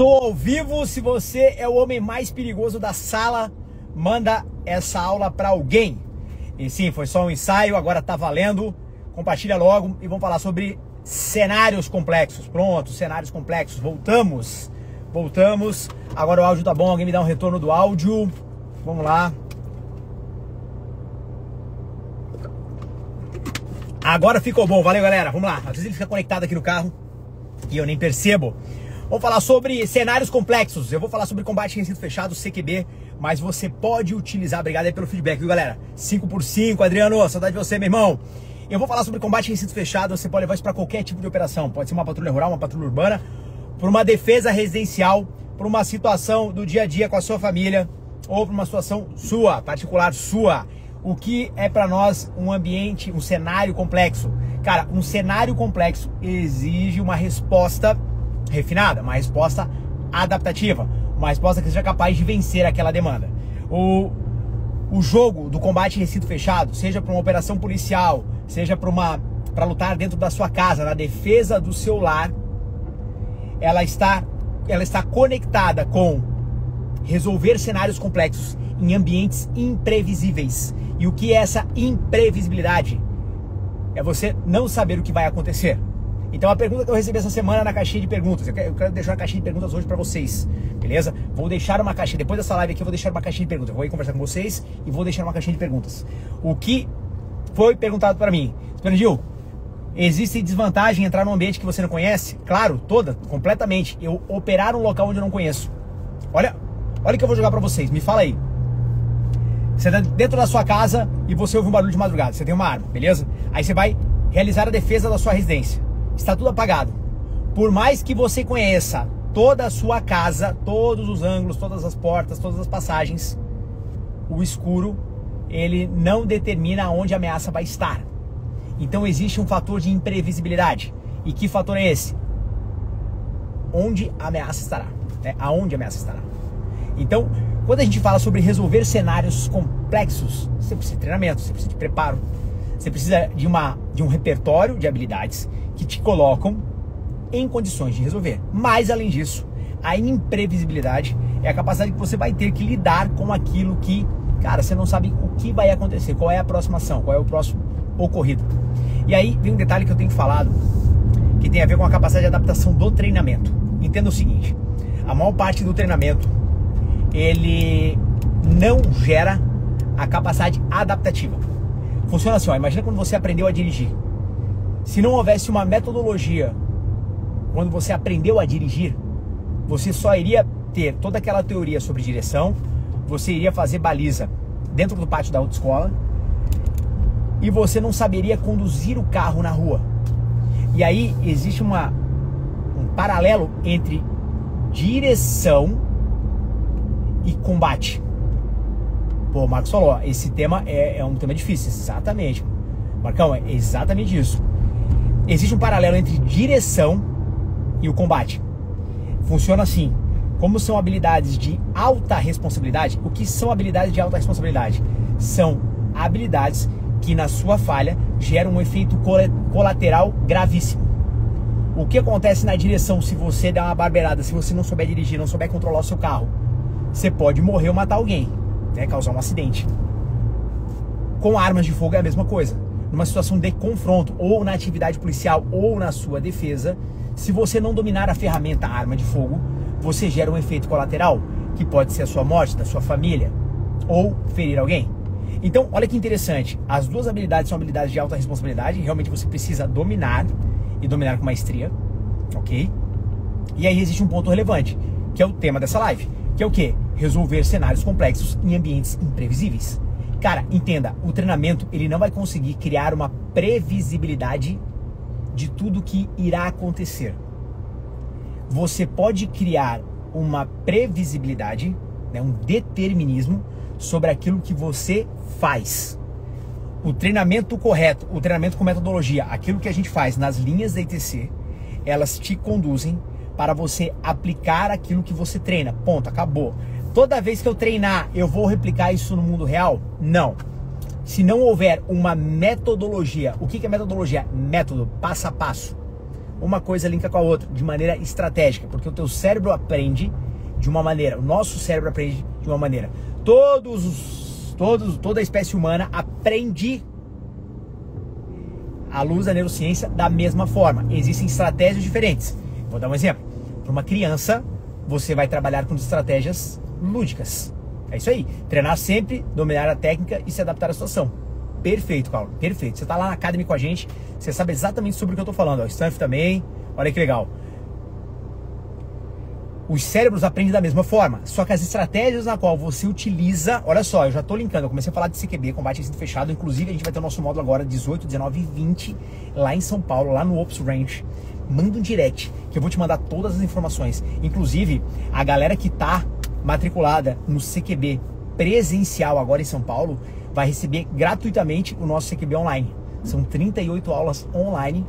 Tô ao vivo. Se você é o homem mais perigoso da sala, manda essa aula pra alguém. E sim, foi só um ensaio, agora tá valendo. Compartilha logo e vamos falar sobre cenários complexos. Pronto, cenários complexos. Voltamos. Agora o áudio tá bom, alguém me dá um retorno do áudio. Vamos lá. Agora ficou bom, valeu galera, vamos lá. Às vezes ele fica conectado aqui no carro e eu nem percebo. Vamos falar sobre cenários complexos. Eu vou falar sobre combate em recinto fechado, CQB, mas você pode utilizar, obrigado aí pelo feedback, viu galera? 5x5, Adriano, saudade de você, meu irmão. Eu vou falar sobre combate em recinto fechado, você pode levar isso para qualquer tipo de operação. Pode ser uma patrulha rural, uma patrulha urbana, por uma defesa residencial, por uma situação do dia a dia com a sua família, ou por uma situação sua, particular sua. O que é para nós um ambiente, um cenário complexo? Cara, um cenário complexo exige uma resposta refinada, uma resposta adaptativa, uma resposta que seja capaz de vencer aquela demanda. O jogo do combate em recinto fechado, seja para uma operação policial, seja para lutar dentro da sua casa, na defesa do seu lar, ela está conectada com resolver cenários complexos em ambientes imprevisíveis. E o que é essa imprevisibilidade? É você não saber o que vai acontecer. Então a pergunta que eu recebi essa semana na caixinha de perguntas, eu quero deixar uma caixinha de perguntas hoje pra vocês, beleza? Vou deixar uma caixinha, depois dessa live aqui eu vou deixar uma caixinha de perguntas. Eu vou aí conversar com vocês e vou deixar uma caixinha de perguntas. O que foi perguntado pra mim? Gil, existe desvantagem em entrar num ambiente que você não conhece? Claro, toda, completamente. Eu operar um local onde eu não conheço. Olha o que eu vou jogar pra vocês, me fala aí. Você tá dentro da sua casa e você ouve um barulho de madrugada, você tem uma arma, beleza? Aí você vai realizar a defesa da sua residência. Está tudo apagado. Por mais que você conheça toda a sua casa, todos os ângulos, todas as portas, todas as passagens, o escuro, ele não determina onde a ameaça vai estar. Então existe um fator de imprevisibilidade. E que fator é esse? Onde a ameaça estará, né? Aonde a ameaça estará. Então, quando a gente fala sobre resolver cenários complexos, você precisa de treinamento, você precisa de preparo, você precisa de um repertório de habilidades que te colocam em condições de resolver. Mas, além disso, a imprevisibilidade é a capacidade que você vai ter que lidar com aquilo que, cara, você não sabe o que vai acontecer, qual é a próxima ação, qual é o próximo ocorrido. E aí vem um detalhe que eu tenho falado, que tem a ver com a capacidade de adaptação do treinamento. Entenda o seguinte, a maior parte do treinamento, ele não gera a capacidade adaptativa. Funciona assim, ó, imagina quando você aprendeu a dirigir. Se não houvesse uma metodologia, quando você aprendeu a dirigir, você só iria ter toda aquela teoria sobre direção, você iria fazer baliza dentro do pátio da autoescola e você não saberia conduzir o carro na rua. E aí existe um paralelo entre direção e combate. Pô, o Marcos falou, ó, esse tema é um tema difícil. Exatamente, Marcão, é exatamente isso. Existe um paralelo entre direção e o combate. Funciona assim, como são habilidades de alta responsabilidade. O que são habilidades de alta responsabilidade? São habilidades que na sua falha geram um efeito colateral gravíssimo. O que acontece na direção se você der uma barbeirada, se você não souber dirigir, não souber controlar o seu carro? Você pode morrer ou matar alguém, né? Causar um acidente. Com armas de fogo é a mesma coisa. Numa situação de confronto, ou na atividade policial, ou na sua defesa, se você não dominar a ferramenta, a arma de fogo, você gera um efeito colateral, que pode ser a sua morte, da sua família, ou ferir alguém. Então, olha que interessante, as duas habilidades são habilidades de alta responsabilidade, realmente você precisa dominar, e dominar com maestria, ok? E aí existe um ponto relevante, que é o tema dessa live, que é o quê? Resolver cenários complexos em ambientes imprevisíveis. Cara, entenda, o treinamento ele não vai conseguir criar uma previsibilidade de tudo que irá acontecer. Você pode criar uma previsibilidade, né, um determinismo sobre aquilo que você faz. O treinamento correto, o treinamento com metodologia, aquilo que a gente faz nas linhas da ITC, elas te conduzem para você aplicar aquilo que você treina. Ponto, acabou. Toda vez que eu treinar, eu vou replicar isso no mundo real? Não. Se não houver uma metodologia, o que é metodologia? Método, passo a passo. uma coisa linka com a outra, de maneira estratégica, porque o teu cérebro aprende de uma maneira, o nosso cérebro aprende de uma maneira. Toda a espécie humana aprende à luz da neurociência da mesma forma. Existem estratégias diferentes. Vou dar um exemplo. Para uma criança, você vai trabalhar com estratégias lúdicas. É isso aí. Treinar sempre, dominar a técnica e se adaptar à situação. Perfeito, Paulo. Perfeito. Você está lá na Academy com a gente, você sabe exatamente sobre o que eu estou falando. O Stanford também. Olha que legal. Os cérebros aprendem da mesma forma, só que as estratégias na qual você utiliza, olha só, eu já estou linkando, eu comecei a falar de CQB, combate recinto fechado, inclusive a gente vai ter o nosso módulo agora 18, 19 e 20 lá em São Paulo, lá no Ops Ranch. Manda um direct, que eu vou te mandar todas as informações. Inclusive, a galera que está matriculada no CQB presencial agora em São Paulo, vai receber gratuitamente o nosso CQB online. São 38 aulas online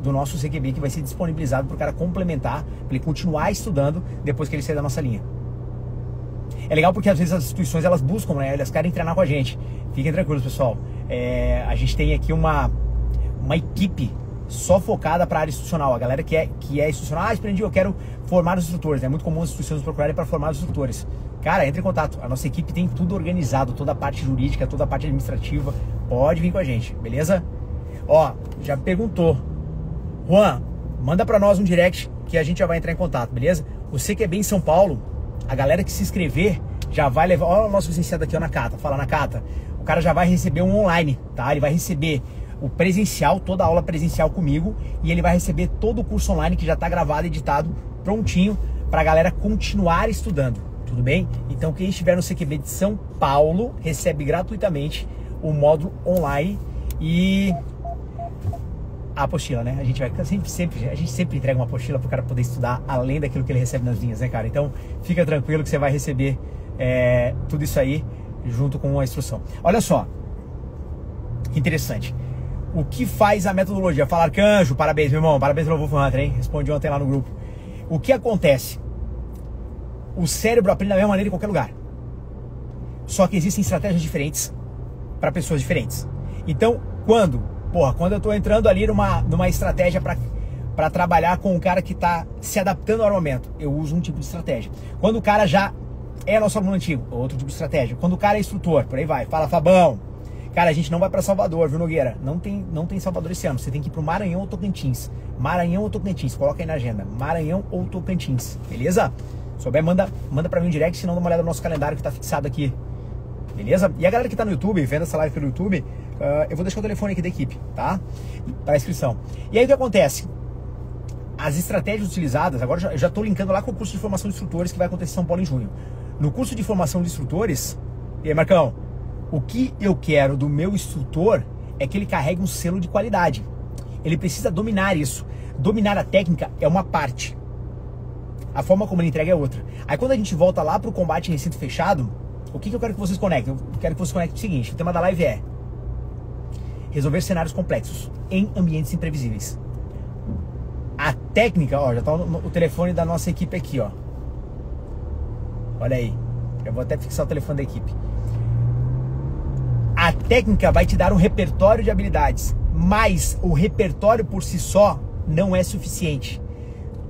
do nosso CQB que vai ser disponibilizado para o cara complementar, para ele continuar estudando depois que ele sair da nossa linha. É legal porque às vezes as instituições elas buscam, né? Elas querem treinar com a gente. Fiquem tranquilos, pessoal. A gente tem aqui uma equipe só focada para a área institucional. A galera que é institucional, aprendi, eu quero formar os instrutores. É muito comum as instituições procurarem para formar os instrutores. Cara, entre em contato. A nossa equipe tem tudo organizado, toda a parte jurídica, toda a parte administrativa. Pode vir com a gente, beleza? Ó, já perguntou. Juan, manda pra nós um direct que a gente já vai entrar em contato, beleza? O CQB em São Paulo, a galera que se inscrever já vai levar... Ó, o nosso licenciado aqui, ó, Nakata. Fala, Nakata. O cara já vai receber um online, tá? Ele vai receber o presencial, toda a aula presencial comigo, e ele vai receber todo o curso online que já tá gravado, editado, prontinho, pra galera continuar estudando, tudo bem? Então quem estiver no CQB de São Paulo recebe gratuitamente o módulo online e... a apostila, né? A gente vai sempre entrega uma apostila para o cara poder estudar além daquilo que ele recebe nas linhas, né, cara? Então fica tranquilo que você vai receber tudo isso aí junto com a instrução. Olha só, que interessante. O que faz a metodologia? Fala, Arcanjo, parabéns, meu irmão, parabéns pelo Wolf Hunter, hein? Respondi ontem lá no grupo. O que acontece? O cérebro aprende da mesma maneira em qualquer lugar. Só que existem estratégias diferentes para pessoas diferentes. Então, quando eu tô entrando ali numa estratégia para trabalhar com um cara que tá se adaptando ao armamento, eu uso um tipo de estratégia. Quando o cara já é nosso aluno antigo, outro tipo de estratégia. Quando o cara é instrutor, por aí vai, fala, Fabão, cara, a gente não vai para Salvador, viu, Nogueira? Não tem Salvador esse ano, você tem que ir pro Maranhão ou Tocantins. Maranhão ou Tocantins, coloca aí na agenda, Maranhão ou Tocantins, beleza? Se souber, manda pra mim um direct, senão dá uma olhada no nosso calendário que tá fixado aqui, beleza? E a galera que tá no YouTube, vendo essa live pelo YouTube, eu vou deixar o telefone aqui da equipe, tá? Para inscrição. E aí o que acontece? As estratégias utilizadas, agora eu já estou linkando lá com o curso de formação de instrutores que vai acontecer em São Paulo em junho. No curso de formação de instrutores, e aí, Marcão, o que eu quero do meu instrutor é que ele carregue um selo de qualidade. Ele precisa dominar isso. Dominar a técnica é uma parte. A forma como ele entrega é outra. Aí quando a gente volta lá para o combate em recinto fechado, o que eu quero que vocês conectem? Eu quero que vocês conectem o seguinte, o tema da live é resolver cenários complexos em ambientes imprevisíveis. A técnica, ó, já tá o telefone da nossa equipe aqui, ó. Olha aí. Eu vou até fixar o telefone da equipe. A técnica vai te dar um repertório de habilidades, mas o repertório por si só não é suficiente.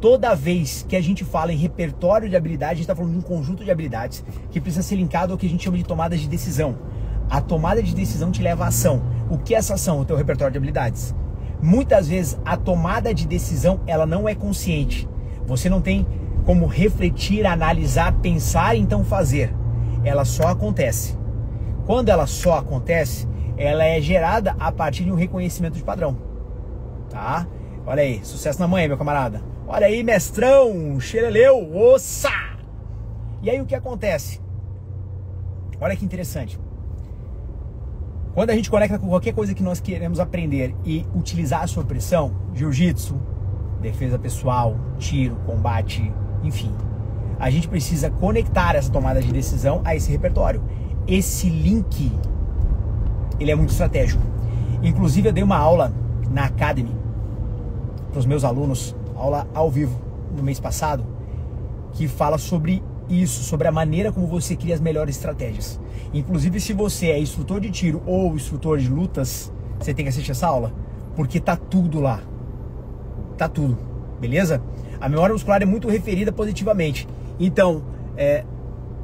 Toda vez que a gente fala em repertório de habilidades, a gente está falando de um conjunto de habilidades que precisa ser linkado ao que a gente chama de tomadas de decisão. A tomada de decisão te leva à ação. O que é essa ação? O teu repertório de habilidades. Muitas vezes a tomada de decisão ela não é consciente. Você não tem como refletir, analisar, pensar e então fazer. Ela só acontece. Quando ela só acontece, ela é gerada a partir de um reconhecimento de padrão. Tá? Olha aí, sucesso na manhã, meu camarada. Olha aí, mestrão, xereleu, ossa! E aí o que acontece? Olha que interessante. Quando a gente conecta com qualquer coisa que nós queremos aprender e utilizar a sua pressão, jiu-jitsu, defesa pessoal, tiro, combate, enfim, a gente precisa conectar essa tomada de decisão a esse repertório. Esse link, ele é muito estratégico. Inclusive eu dei uma aula na Academy para os meus alunos, aula ao vivo no mês passado, que fala sobre isso, sobre a maneira como você cria as melhores estratégias. Inclusive, se você é instrutor de tiro ou instrutor de lutas, você tem que assistir essa aula, porque tá tudo lá. Tá tudo. beleza? A memória muscular é muito referida positivamente. Então,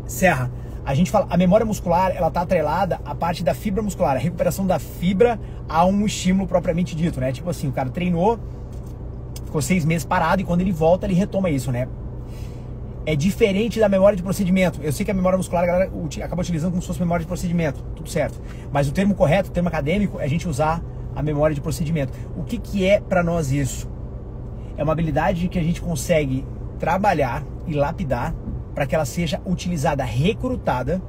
Serra, a gente fala, a memória muscular, ela tá atrelada à parte da fibra muscular, a recuperação da fibra a um estímulo propriamente dito, né? Tipo assim, o cara treinou, ficou 6 meses parado e quando ele volta, ele retoma isso, né? É diferente da memória de procedimento. Eu sei que a memória muscular a galera acaba utilizando como se fosse memória de procedimento, tudo certo. Mas o termo correto, o termo acadêmico, é a gente usar a memória de procedimento. O que que é para nós isso? É uma habilidade que a gente consegue trabalhar e lapidar para que ela seja utilizada, recrutada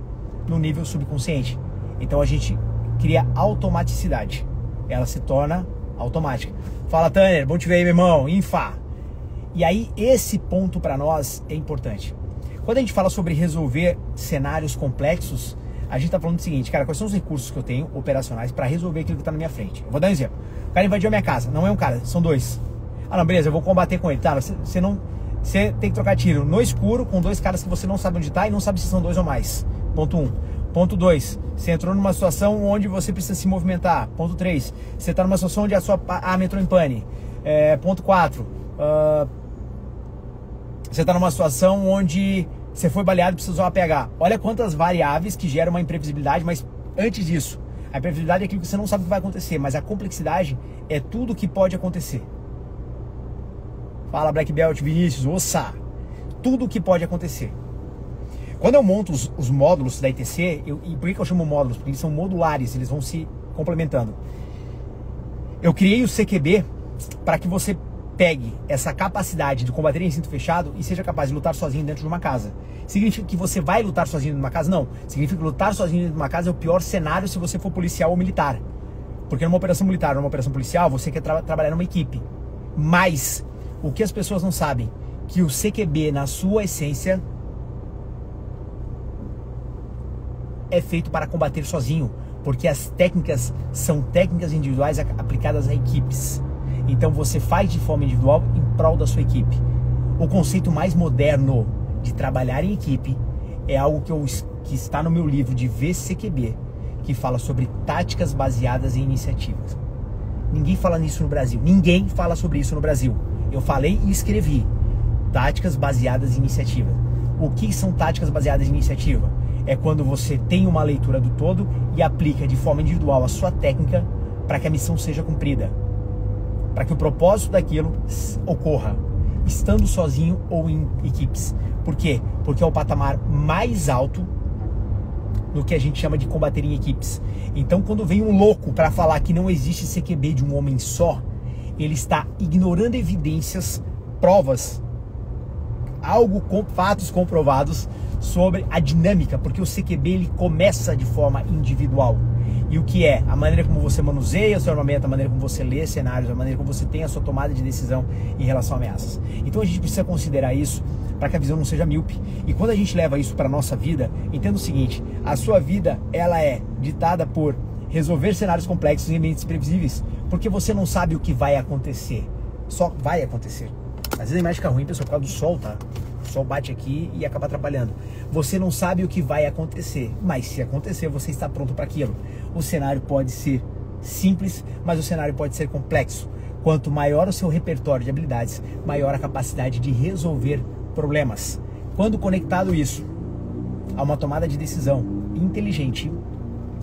no nível subconsciente. Então a gente cria automaticidade. Ela se torna automática. Fala, Tanner, bom te ver aí, meu irmão. Infá. E aí, esse ponto para nós é importante. Quando a gente fala sobre resolver cenários complexos, a gente tá falando do seguinte, cara, quais são os recursos que eu tenho operacionais para resolver aquilo que tá na minha frente? Eu vou dar um exemplo. O cara invadiu a minha casa, não é um cara, são 2. Ah, não, beleza, eu vou combater com ele. Tá, você tem que trocar tiro no escuro com 2 caras que você não sabe onde tá e não sabe se são 2 ou mais. Ponto 1. Ponto 2, você entrou numa situação onde você precisa se movimentar. Ponto 3, você tá numa situação onde a sua arma entrou em pane. Ponto 4, você está numa situação onde você foi baleado e precisa usar uma PH. Olha quantas variáveis que geram uma imprevisibilidade, mas antes disso, a imprevisibilidade é aquilo que você não sabe o que vai acontecer, mas a complexidade é tudo o que pode acontecer. Fala, Black Belt, Vinícius, ossa! Tudo o que pode acontecer. Quando eu monto os módulos da ITC, e por que eu chamo módulos? Porque eles são modulares, eles vão se complementando. Eu criei o CQB para que você pegue essa capacidade de combater em cinto fechado e seja capaz de lutar sozinho dentro de uma casa. Significa que você vai lutar sozinho dentro de uma casa? Não. Significa que lutar sozinho dentro de uma casa é o pior cenário se você for policial ou militar. Porque numa operação militar ou numa operação policial, você quer trabalhar numa equipe. Mas, o que as pessoas não sabem, que o CQB, na sua essência, é feito para combater sozinho. Porque as técnicas são técnicas individuais aplicadas a equipes. Então você faz de forma individual em prol da sua equipe. O conceito mais moderno de trabalhar em equipe é algo que está no meu livro de VCQB, que fala sobre táticas baseadas em iniciativas. Ninguém fala nisso no Brasil. Ninguém fala sobre isso no Brasil. Eu falei e escrevi. Táticas baseadas em iniciativa. O que são táticas baseadas em iniciativa? É quando você tem uma leitura do todo e aplica de forma individual a sua técnica para que a missão seja cumprida. Para que o propósito daquilo ocorra, estando sozinho ou em equipes. Por quê? Porque é o patamar mais alto do que a gente chama de combater em equipes. Então, quando vem um louco para falar que não existe CQB de um homem só, ele está ignorando evidências, provas, algo com fatos comprovados sobre a dinâmica, porque o CQB ele começa de forma individual. E o que é? A maneira como você manuseia o seu armamento, a maneira como você lê cenários, a maneira como você tem a sua tomada de decisão em relação a ameaças. Então a gente precisa considerar isso para que a visão não seja míope. E quando a gente leva isso para a nossa vida, entenda o seguinte, a sua vida ela é ditada por resolver cenários complexos em ambientes previsíveis, porque você não sabe o que vai acontecer. Só vai acontecer. Às vezes a imagem fica ruim, pessoal, por causa do sol, tá? O sol bate aqui e acaba atrapalhando. Você não sabe o que vai acontecer, mas se acontecer, você está pronto para aquilo. O cenário pode ser simples, mas o cenário pode ser complexo. Quanto maior o seu repertório de habilidades, maior a capacidade de resolver problemas. Quando conectado isso a uma tomada de decisão inteligente,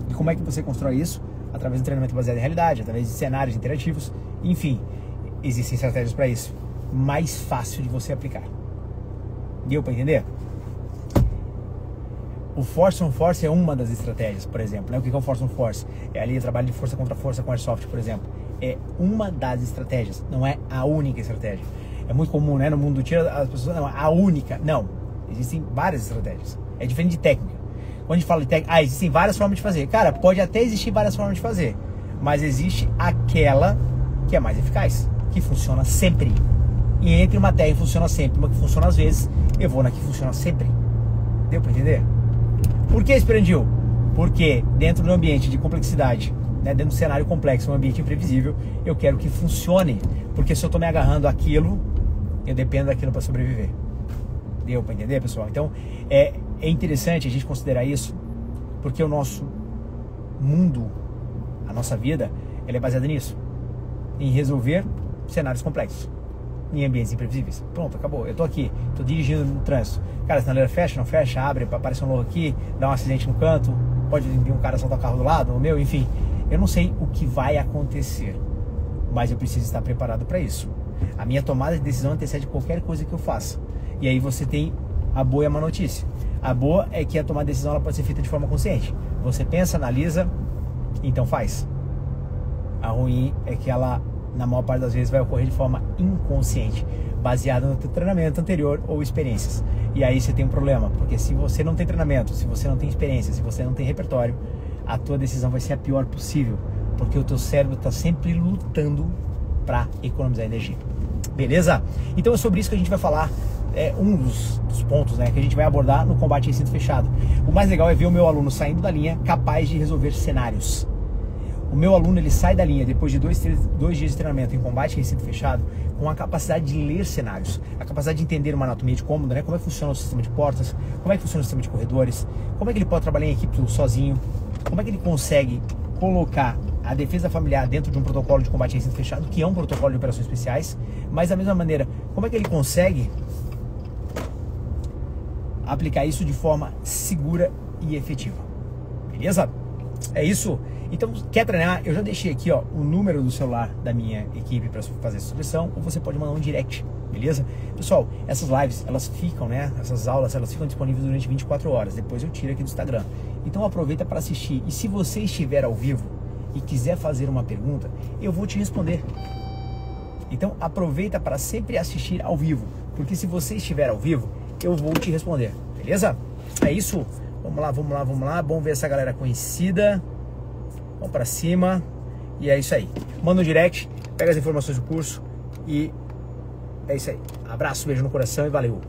e como é que você constrói isso? Através do treinamento baseado em realidade, através de cenários interativos, enfim, existem estratégias para isso. Mais fácil de você aplicar. Deu para entender? O Force on Force é uma das estratégias, por exemplo. Né? O que é o Force on Force? É ali o trabalho de força contra força com Airsoft, por exemplo. É uma das estratégias, não é a única estratégia. É muito comum, né? No mundo do tiro, as pessoas, não, a única. Não, existem várias estratégias. É diferente de técnica. Quando a gente fala de técnica, existem várias formas de fazer. Cara, pode até existir várias formas de fazer, mas existe aquela que é mais eficaz, que funciona sempre. E entre uma técnica que funciona sempre, uma que funciona às vezes, eu vou na que funciona sempre. Deu pra entender? Por que Esperandil? Porque dentro do ambiente de complexidade, né, dentro do cenário complexo, um ambiente imprevisível, eu quero que funcione. Porque se eu tô me agarrando àquilo, eu dependo daquilo para sobreviver. Deu para entender, pessoal? Então, é interessante a gente considerar isso, porque o nosso mundo, a nossa vida, ela é baseada nisso. Em resolver cenários complexos. em ambientes imprevisíveis. Pronto, acabou. Eu tô aqui, tô dirigindo no trânsito. Cara, a sinaleira fecha, não fecha, abre, aparece um louco aqui, dá um acidente no canto, pode vir um cara soltar o carro do lado, o meu, enfim. Eu não sei o que vai acontecer, mas eu preciso estar preparado para isso. A minha tomada de decisão antecede qualquer coisa que eu faça. E aí você tem a boa e a má notícia. A boa é que a tomada de decisão ela pode ser feita de forma consciente. Você pensa, analisa, então faz. A ruim é que ela, na maior parte das vezes, vai ocorrer de forma inconsciente, baseada no teu treinamento anterior ou experiências. E aí você tem um problema, porque se você não tem treinamento, se você não tem experiência, se você não tem repertório, a tua decisão vai ser a pior possível, porque o teu cérebro está sempre lutando para economizar energia. Beleza? Então é sobre isso que a gente vai falar. É um dos pontos, né, que a gente vai abordar no combate em recinto fechado. O mais legal é ver o meu aluno saindo da linha capaz de resolver cenários. O meu aluno ele sai da linha depois de dois dias de treinamento em combate em recinto fechado com a capacidade de ler cenários, a capacidade de entender uma anatomia de cômodo, né, como é que funciona o sistema de portas, como é que funciona o sistema de corredores, como é que ele pode trabalhar em equipe sozinho, como é que ele consegue colocar a defesa familiar dentro de um protocolo de combate em recinto fechado, que é um protocolo de operações especiais, mas da mesma maneira, como é que ele consegue aplicar isso de forma segura e efetiva. Beleza? É isso. Então, quer treinar? Eu já deixei aqui, ó, o número do celular da minha equipe para fazer essa inscrição, ou você pode mandar um direct, beleza? Pessoal, essas lives, elas ficam, né? Essas aulas, elas ficam disponíveis durante 24 horas. Depois eu tiro aqui do Instagram. Então aproveita para assistir. E se você estiver ao vivo e quiser fazer uma pergunta, eu vou te responder. Então aproveita para sempre assistir ao vivo, porque se você estiver ao vivo, eu vou te responder, beleza? É isso. Vamos lá, vamos lá, vamos lá. Bom ver essa galera conhecida. Vamos pra cima. E é isso aí. Manda um direct, pega as informações do curso e é isso aí. Abraço, beijo no coração e valeu.